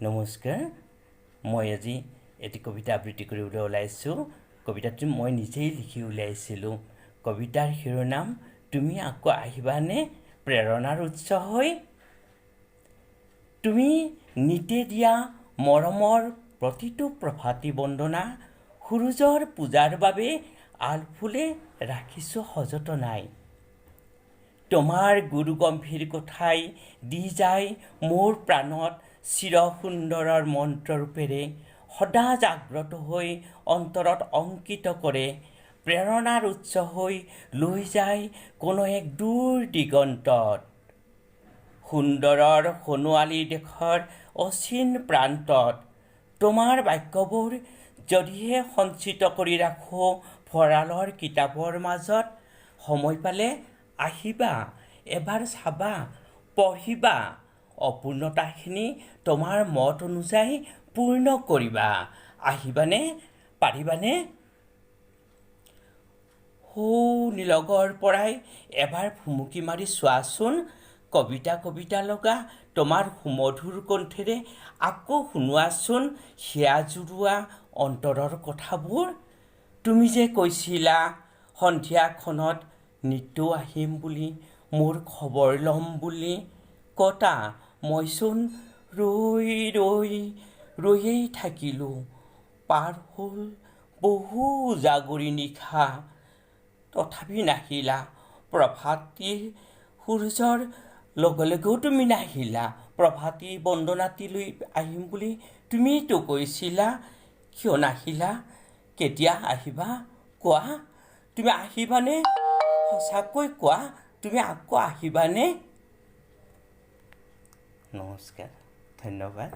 নমস্কাৰ। মই আজি এটি কবিতা আবৃত্তি কৰিবলৈ ওলাইছোঁ। কবিতাটো মই নিজেই লিখি উলিয়াইছিলোঁ। কবিতাৰ শিৰোনাম তুমি আকৌ আহিবানে প্ৰেৰণাৰ উৎস হৈ। তুমি নিতে দিয়া মৰমৰ প্ৰতিটো প্ৰভাতী বন্দনা, সূৰুজৰ পূজাৰ বাবে আলফুলে ৰাখিছোঁ সযতনাই। তোমাৰ গুৰু গম্ভীৰ কথাই দি যায় মোৰ প্ৰাণত চিৰ সুন্দৰৰ মন্ত্ৰৰূপেৰে, সদা জাগ্ৰত হৈ অন্তৰত অংকিত কৰে। প্ৰেৰণাৰ উৎস হৈ লৈ যায় কোনো এক দূৰ দিগন্তত, সুন্দৰৰ সোণোৱালী দেশৰ অচিন প্ৰান্তত। তোমাৰ বাক্যবোৰ যদিহে সঞ্চিত কৰি ৰাখোঁ ভঁৰালৰ কিতাপৰ মাজত, সময় পালে আহিবা এবাৰ চাবা পঢ়িবা, অপূৰ্ণতাখিনি তোমাৰ মত অনুযায়ী পূৰ্ণ কৰিবা। আহিবানে পাৰিবানে? নীলগৰ পৰাই এবাৰ ভুমুকি মাৰি চোৱাচোন, কবিতা লগা তোমাৰ সুমধুৰ কণ্ঠেৰে আকৌ শুনোৱাচোন সেয়া জুৰুৱা অন্তৰৰ কথাবোৰ। তুমি যে কৈছিলা সন্ধিয়াখনত নিতৌ আহিম বুলি, মোৰ খবৰ ল'ম বুলি। কতা মইচোন ৰৈয়েই থাকিলোঁ, পাৰ হ'ল বহু জাগৰি নিশা, তথাপি নাহিলা। প্ৰভাতী সূৰ্যৰ লগেও তুমি নাহিলা। প্ৰভাতী বন্দনাটিলৈ আহিম বুলি তুমিতো কৈছিলা, কিয় নাহিলা? কেতিয়া আহিবা কোৱা? তুমি আহিবানে? সঁচাকৈ কোৱা, তুমি আকৌ আহিবানে? নমস্কাৰ, ধন্যবাদ।